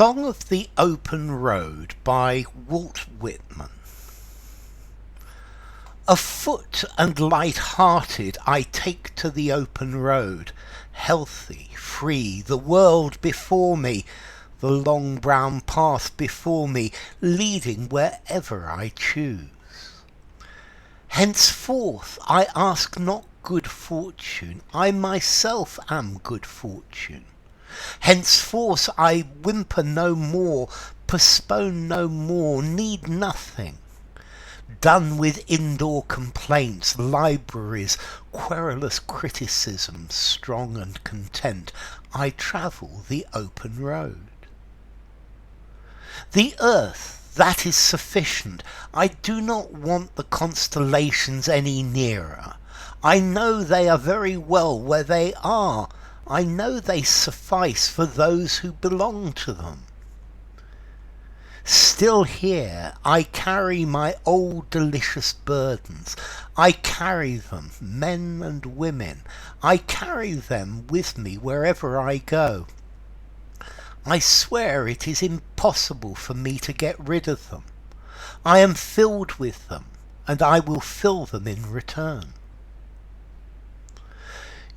Song of the Open Road by Walt Whitman. Afoot and light-hearted I take to the open road, healthy, free, the world before me, the long brown path before me, leading wherever I choose. Henceforth I ask not good fortune, I myself am good fortune. Henceforth I whimper no more, postpone no more, need nothing. Done with indoor complaints, libraries, querulous criticisms, strong and content, I travel the open road. The earth, that is sufficient. I do not want the constellations any nearer. I know they are very well where they are. I know they suffice for those who belong to them. Still here I carry my old delicious burdens. I carry them, men and women. I carry them with me wherever I go. I swear it is impossible for me to get rid of them. I am filled with them, and I will fill them in return.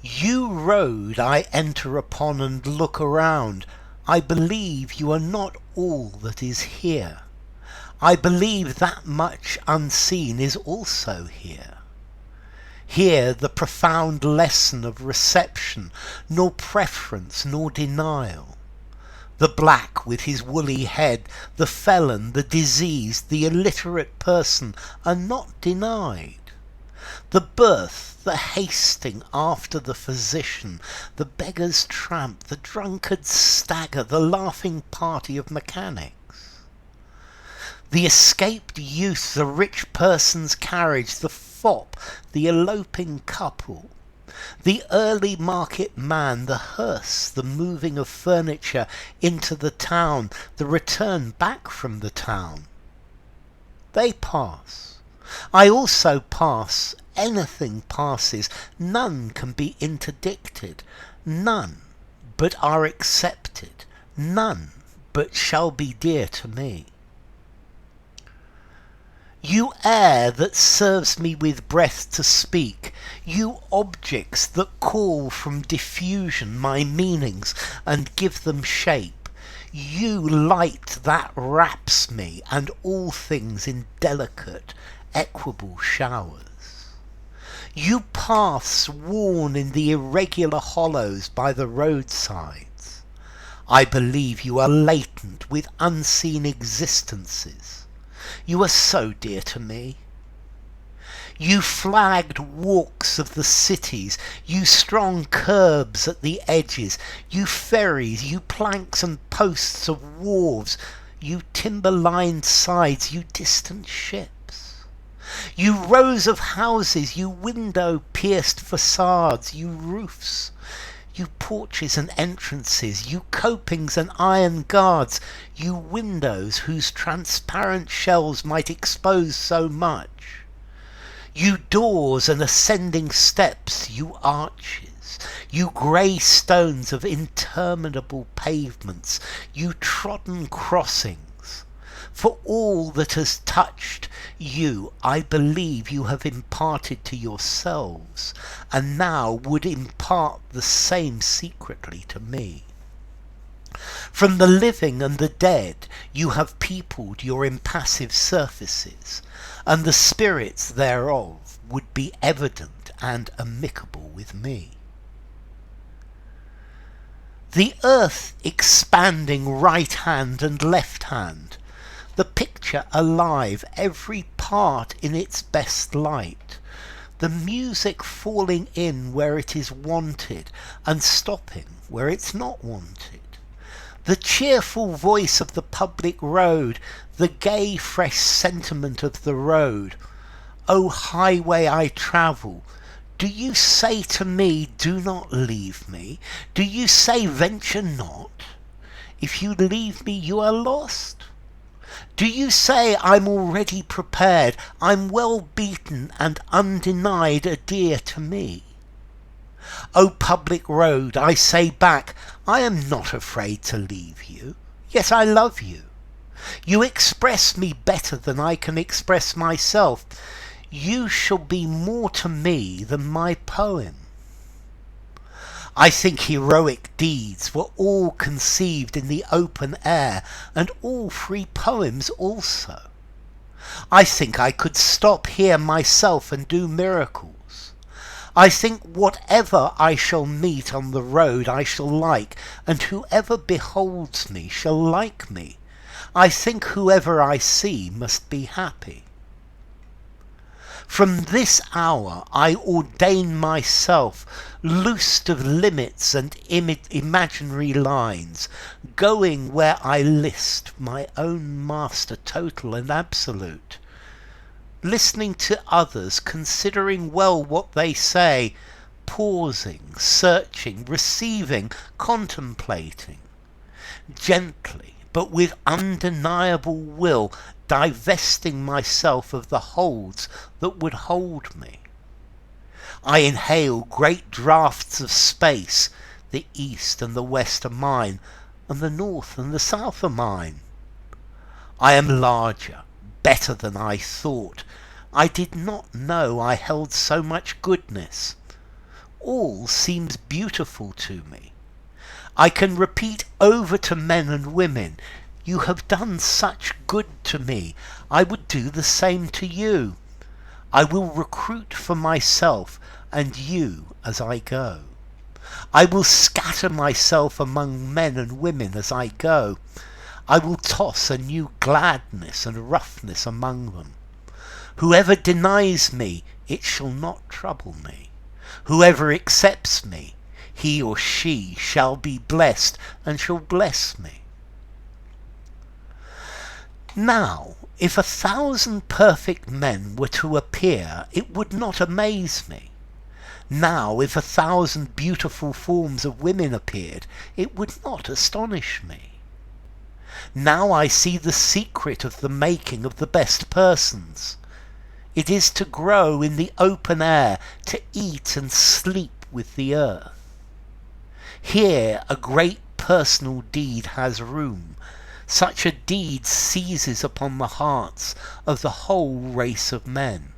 You road I enter upon and look around. I believe you are not all that is here. I believe that much unseen is also here. Here the profound lesson of reception, nor preference nor denial. The black with his woolly head, the felon, the diseased, the illiterate person are not denied. The birth, the hasting after the physician, the beggar's tramp, the drunkard's stagger, the laughing party of mechanics. The escaped youth, the rich person's carriage, the fop, the eloping couple. The early market man, the hearse, the moving of furniture into the town, the return back from the town. They pass. I also pass. Anything passes. None can be interdicted. None but are accepted. None but shall be dear to me. You air that serves me with breath to speak, you objects that call from diffusion my meanings and give them shape, you light that wraps me and all things in delicate, equable showers. You paths worn in the irregular hollows by the roadsides, I believe you are latent with unseen existences. You are so dear to me. You flagged walks of the cities, you strong curbs at the edges, you ferries, you planks and posts of wharves, you timber-lined sides, you distant ships. You rows of houses, you window-pierced facades, you roofs, you porches and entrances, you copings and iron guards, you windows whose transparent shells might expose so much. You doors and ascending steps, you arches, you grey stones of interminable pavements, you trodden crossings. For all that has touched you, I believe you have imparted to yourselves, and now would impart the same secretly to me. From the living and the dead you have peopled your impassive surfaces, and the spirits thereof would be evident and amicable with me. The earth expanding right hand and left hand, the picture alive, every part in its best light, the music falling in where it is wanted and stopping where it's not wanted, the cheerful voice of the public road, the gay fresh sentiment of the road. O highway I travel, do you say to me, do not leave me? Do you say, venture not? If you leave me, you are lost. Do you say I'm already prepared, I'm well beaten and undenied a dear to me? O public road, I say back, I am not afraid to leave you. Yet I love you. You express me better than I can express myself. You shall be more to me than my poem. I think heroic deeds were all conceived in the open air, and all free poems also. I think I could stop here myself and do miracles. I think whatever I shall meet on the road I shall like, and whoever beholds me shall like me. I think whoever I see must be happy. From this hour I ordain myself, loosed of limits and imaginary lines, going where I list, my own master total and absolute, listening to others, considering well what they say, pausing, searching, receiving, contemplating, gently, but with undeniable will, divesting myself of the holds that would hold me. I inhale great draughts of space. The east and the west are mine, and the north and the south are mine. I am larger, better than I thought. I did not know I held so much goodness. All seems beautiful to me. I can repeat over to men and women, you have done such good to me, I would do the same to you. I will recruit for myself and you as I go. I will scatter myself among men and women as I go. I will toss a new gladness and roughness among them. Whoever denies me, it shall not trouble me. Whoever accepts me, he or she shall be blessed and shall bless me. Now, if 1,000 perfect men were to appear, it would not amaze me. Now, if 1,000 beautiful forms of women appeared, it would not astonish me. Now I see the secret of the making of the best persons. It is to grow in the open air, to eat and sleep with the earth. Here a great personal deed has room. Such a deed seizes upon the hearts of the whole race of men.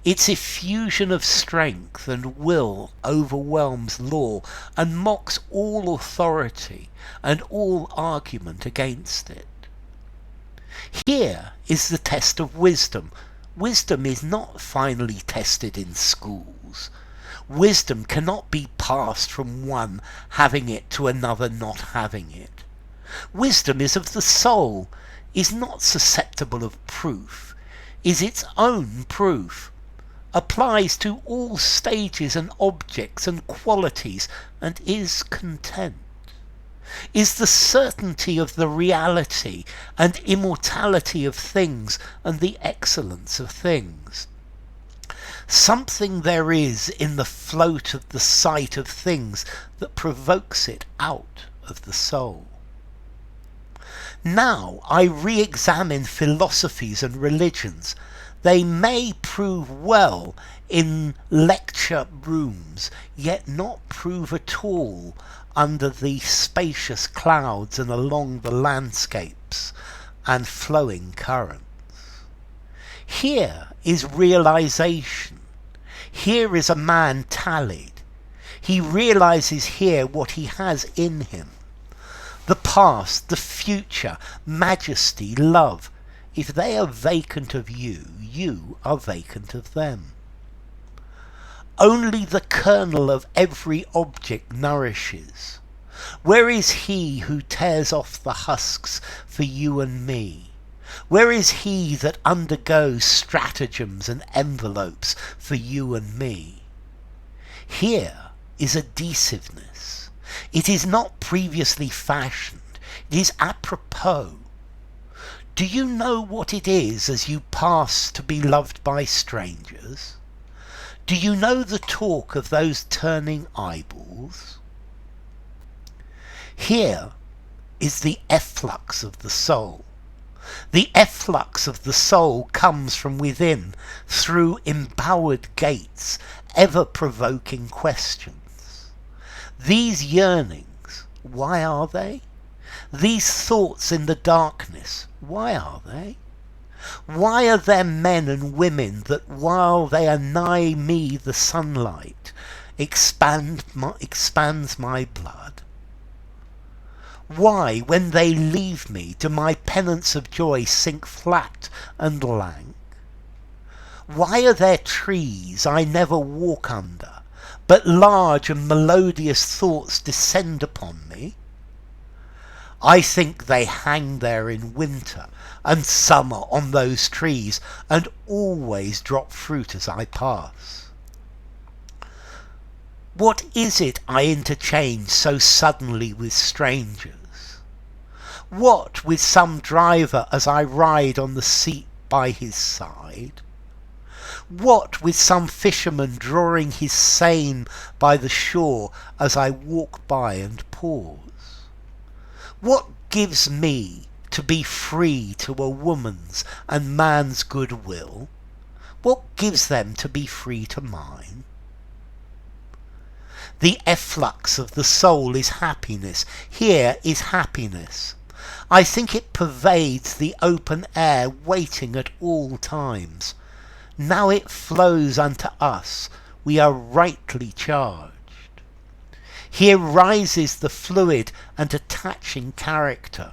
Its effusion of strength and will overwhelms law and mocks all authority and all argument against it. Here is the test of wisdom. Wisdom is not finally tested in schools. Wisdom cannot be passed from one having it to another not having it. Wisdom is of the soul, is not susceptible of proof, is its own proof, applies to all stages and objects and qualities, and is content, is the certainty of the reality and immortality of things and the excellence of things. Something there is in the float of the sight of things that provokes it out of the soul. Now I re-examine philosophies and religions. They may prove well in lecture rooms, yet not prove at all under the spacious clouds and along the landscapes and flowing currents. Here is realization. Here is a man tallied. He realizes here what he has in him. The past, the future, majesty, love. If they are vacant of you, you are vacant of them. Only the kernel of every object nourishes. Where is he who tears off the husks for you and me? Where is he that undergoes stratagems and envelopes for you and me? Here is adhesiveness. It is not previously fashioned. It is apropos. Do you know what it is as you pass to be loved by strangers? Do you know the talk of those turning eyeballs? Here is the efflux of the soul. The efflux of the soul comes from within, through embowered gates, ever-provoking questions. These yearnings, why are they? These thoughts in the darkness, why are they? Why are there men and women that while they are nigh me the sunlight expands my blood? Why, when they leave me, do my pennants of joy sink flat and lank? Why are there trees I never walk under, but large and melodious thoughts descend upon me? I think they hang there in winter and summer on those trees, and always drop fruit as I pass. What is it I interchange so suddenly with strangers? What with some driver as I ride on the seat by his side? What with some fisherman drawing his seine by the shore as I walk by and pause? What gives me to be free to a woman's and man's good will? What gives them to be free to mine? The efflux of the soul is happiness. Here is happiness. I think it pervades the open air, waiting at all times. Now it flows unto us, we are rightly charged. Here rises the fluid and attaching character.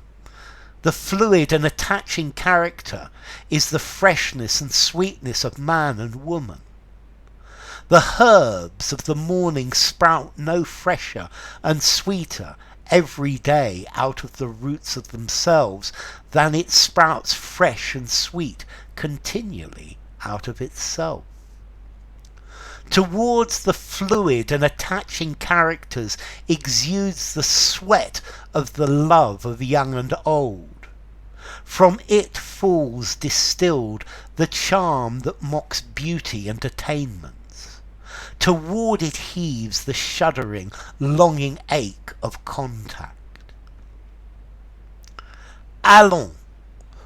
The fluid and attaching character is the freshness and sweetness of man and woman. The herbs of the morning sprout no fresher and sweeter every day out of the roots of themselves than it sprouts fresh and sweet continually out of itself. Towards the fluid and attaching characters exudes the sweat of the love of young and old. From it falls distilled the charm that mocks beauty and attainments. Toward it heaves the shuddering, longing ache of contact. Allons,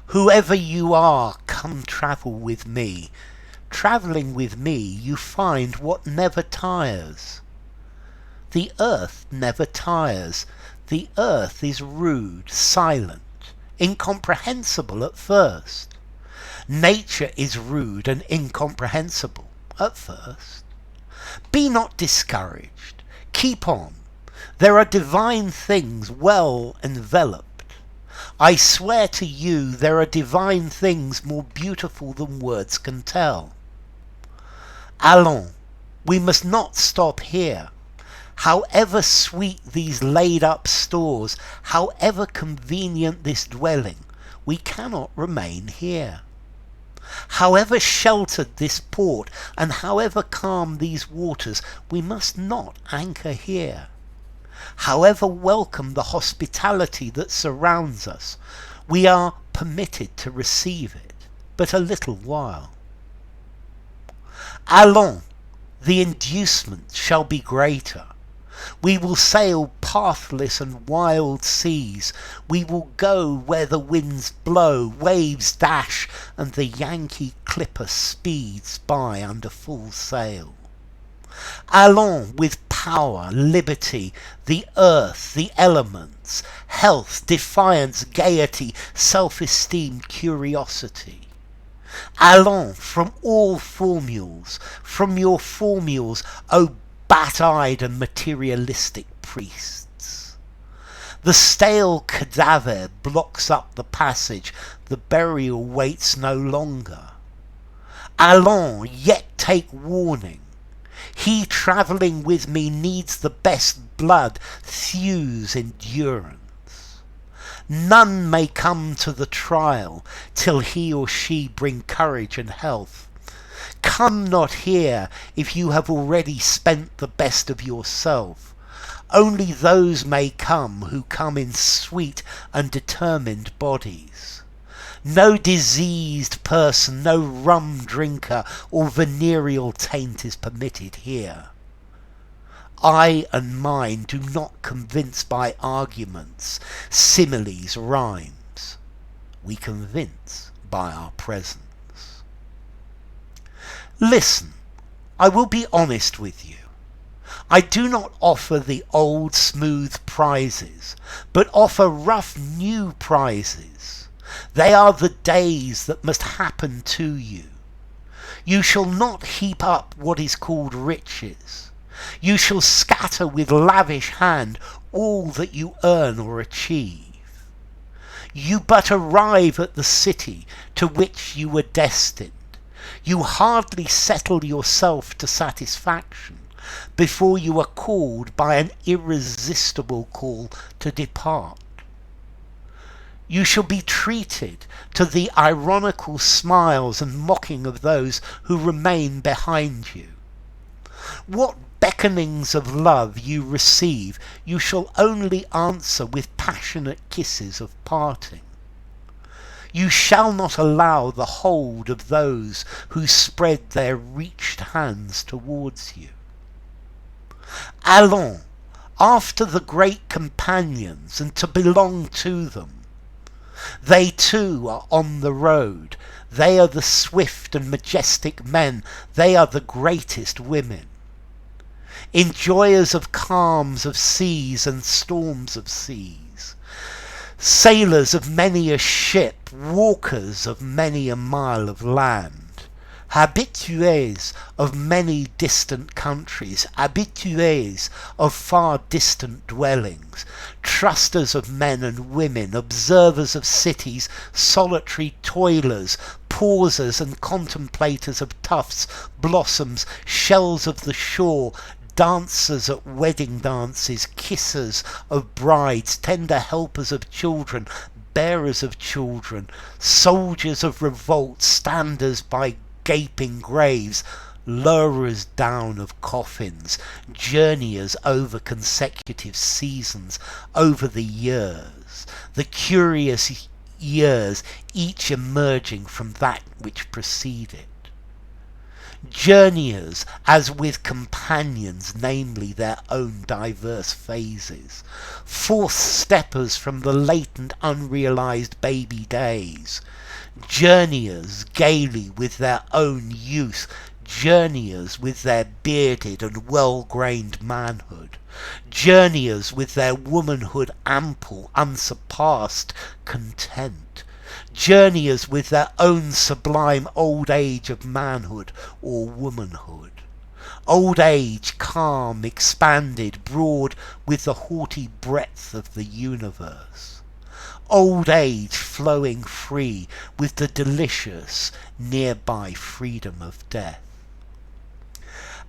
whoever you are, come travel with me. Travelling with me you find what never tires. The earth never tires. The earth is rude, silent, incomprehensible at first. Nature is rude and incomprehensible at first. Be not discouraged. Keep on. There are divine things well enveloped. I swear to you there are divine things more beautiful than words can tell. Allons, we must not stop here. However sweet these laid up stores, however convenient this dwelling, we cannot remain here. However sheltered this port, and however calm these waters, we must not anchor here. However welcome the hospitality that surrounds us, we are permitted to receive it but a little while. Allons, the inducement shall be greater. We will sail pathless and wild seas. We will go where the winds blow, waves dash, and the Yankee clipper speeds by under full sail. Allons with power, liberty, the earth, the elements, health, defiance, gaiety, self-esteem, curiosity. Allons from all formules, from your formules, O bat-eyed and materialistic priests. The stale cadaver blocks up the passage, the burial waits no longer. Allons, yet take warning. He travelling with me needs the best blood, thews endurance. None may come to the trial till he or she bring courage and health. Come not here if you have already spent the best of yourself. Only those may come who come in sweet and determined bodies. No diseased person, no rum drinker or venereal taint is permitted here. I and mine do not convince by arguments, similes, rhymes. We convince by our presence. Listen, I will be honest with you. I do not offer the old smooth prizes, but offer rough new prizes. They are the days that must happen to you. You shall not heap up what is called riches. You shall scatter with lavish hand all that you earn or achieve. You but arrive at the city to which you were destined. You hardly settle yourself to satisfaction before you are called by an irresistible call to depart. You shall be treated to the ironical smiles and mocking of those who remain behind you. What beckonings of love you receive, you shall only answer with passionate kisses of parting. You shall not allow the hold of those who spread their reached hands towards you. Allons, after the great companions, and to belong to them. They too are on the road. They are the swift and majestic men. They are the greatest women. Enjoyers of calms of seas and storms of seas. Sailors of many a ship, walkers of many a mile of land. Habitués of many distant countries, habitués of far distant dwellings, trusters of men and women, observers of cities, solitary toilers, pausers and contemplators of tufts, blossoms, shells of the shore, dancers at wedding dances, kissers of brides, tender helpers of children, bearers of children, soldiers of revolt, standers by gaping graves, lowerers down of coffins, journeyers over consecutive seasons, over the years, the curious years, each emerging from that which preceded. Journeyers as with companions, namely their own diverse phases, forth steppers from the latent unrealized baby days, journeyers gaily with their own youth, journeyers with their bearded and well-grained manhood, journeyers with their womanhood ample, unsurpassed, content, journeyers with their own sublime old age of manhood or womanhood, old age calm, expanded, broad with the haughty breadth of the universe, old age flowing free with the delicious nearby freedom of death.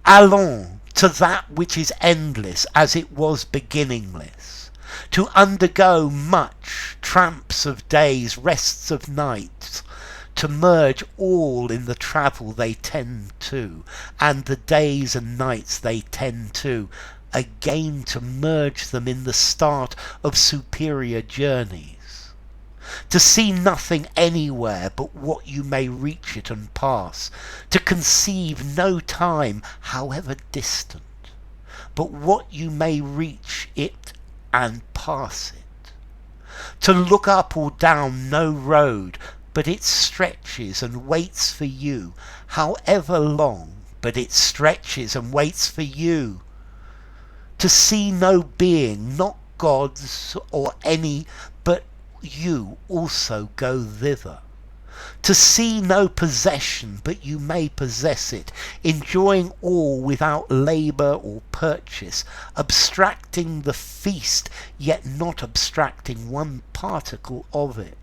Allons to that which is endless as it was beginningless, to undergo much, tramps of days, rests of nights, to merge all in the travel they tend to, and the days and nights they tend to, again to merge them in the start of superior journeys, to see nothing anywhere but what you may reach it and pass, to conceive no time, however distant, but what you may reach it and pass it, to look up or down no road, but it stretches and waits for you, however long, but it stretches and waits for you, to see no being, not gods or any, but you also go thither, to see no possession, but you may possess it, enjoying all without labour or purchase, abstracting the feast, yet not abstracting one particle of it.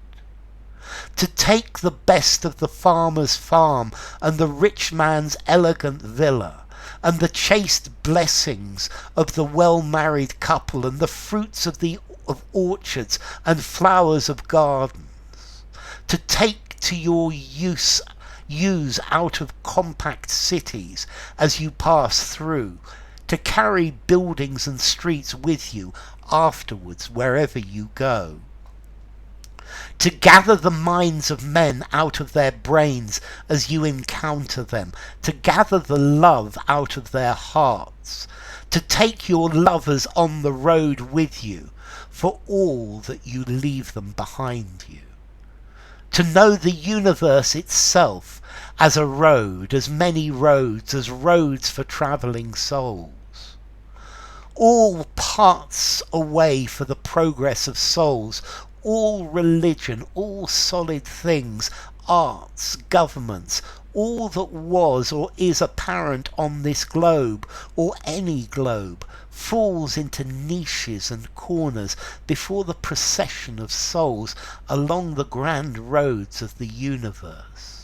To take the best of the farmer's farm, and the rich man's elegant villa, and the chaste blessings of the well-married couple, and the fruits of orchards and flowers of gardens, to take to your use out of compact cities as you pass through, to carry buildings and streets with you afterwards wherever you go, to gather the minds of men out of their brains as you encounter them, to gather the love out of their hearts, to take your lovers on the road with you, for all that you leave them behind you, to know the universe itself as a road, as many roads, as roads for travelling souls, all paths away for the progress of souls, all religion, all solid things, arts, governments, all that was or is apparent on this globe, or any globe, falls into niches and corners before the procession of souls along the grand roads of the universe.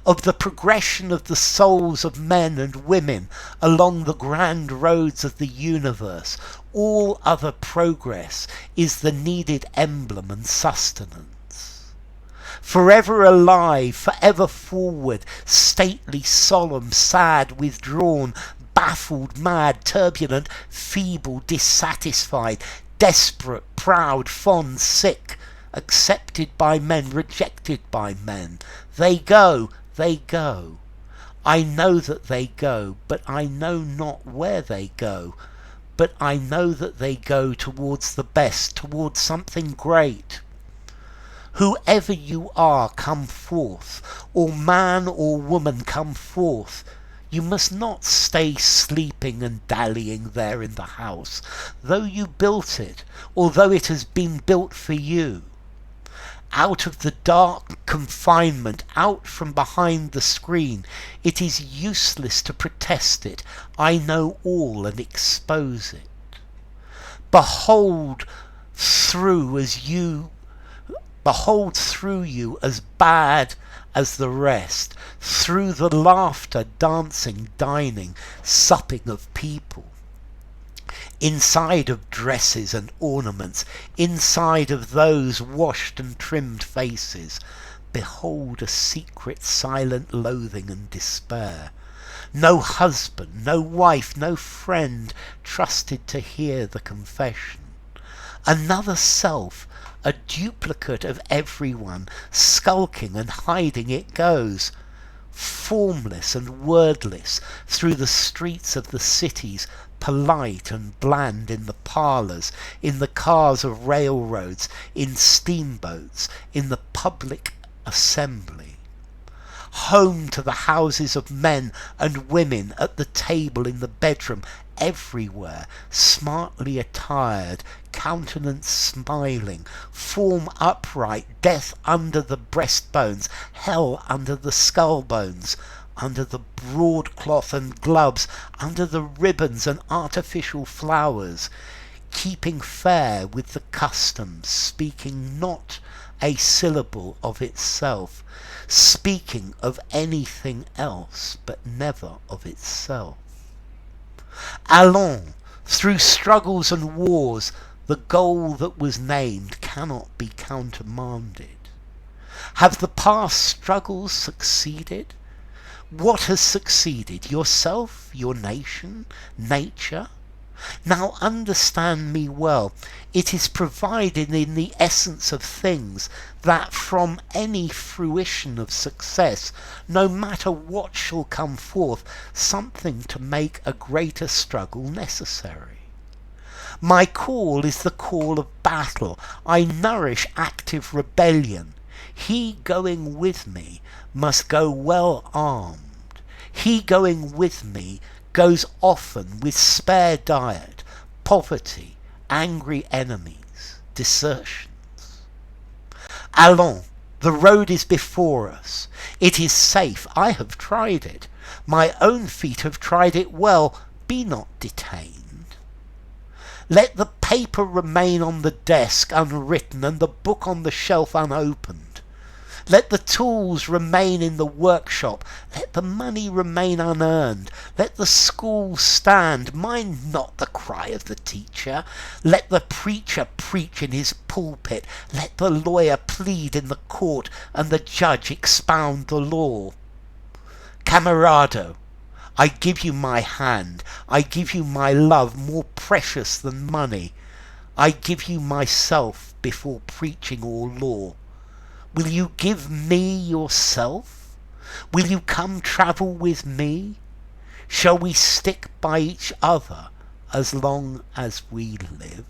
Of the progression of the souls of men and women along the grand roads of the universe, all other progress is the needed emblem and sustenance. Forever alive, forever forward, stately, solemn, sad, withdrawn, baffled, mad, turbulent, feeble, dissatisfied, desperate, proud, fond, sick, accepted by men, rejected by men. They go, they go. I know that they go, but I know not where they go. But I know that they go towards the best, towards something great. Whoever you are, come forth, or man or woman, come forth. You must not stay sleeping and dallying there in the house, though you built it, or though it has been built for you. Out of the dark confinement, out from behind the screen, it is useless to protest it. I know all and expose it. Behold through you as bad as the rest, through the laughter, dancing, dining, supping of people. Inside of dresses and ornaments, inside of those washed and trimmed faces, behold a secret, silent loathing and despair. No husband, no wife, no friend trusted to hear the confession. Another self, a duplicate of everyone, skulking and hiding it goes, formless and wordless, through the streets of the cities, polite and bland in the parlours, in the cars of railroads, in steamboats, in the public assembly. Home to the houses of men and women, at the table, in the bedroom, everywhere, smartly attired, countenance smiling, form upright, death under the breastbones, hell under the skull bones, under the broadcloth and gloves, under the ribbons and artificial flowers, keeping fair with the customs, speaking not a syllable of itself, speaking of anything else, but never of itself. Allons, through struggles and wars, the goal that was named cannot be countermanded. Have the past struggles succeeded? What has succeeded? Yourself, your nation, nature? Now understand me well. It is provided in the essence of things that from any fruition of success, no matter what shall come forth, something to make a greater struggle necessary. My call is the call of battle. I nourish active rebellion. He going with me must go well armed. He going with me goes often with spare diet, poverty, angry enemies, desertions. Allons, the road is before us. It is safe. I have tried it. My own feet have tried it well. Be not detained. Let the paper remain on the desk unwritten and the book on the shelf unopened. Let the tools remain in the workshop. Let the money remain unearned. Let the school stand. Mind not the cry of the teacher. Let the preacher preach in his pulpit. Let the lawyer plead in the court and the judge expound the law. Camarado, I give you my hand. I give you my love more precious than money. I give you myself before preaching or law. Will you give me yourself? Will you come travel with me? Shall we stick by each other as long as we live?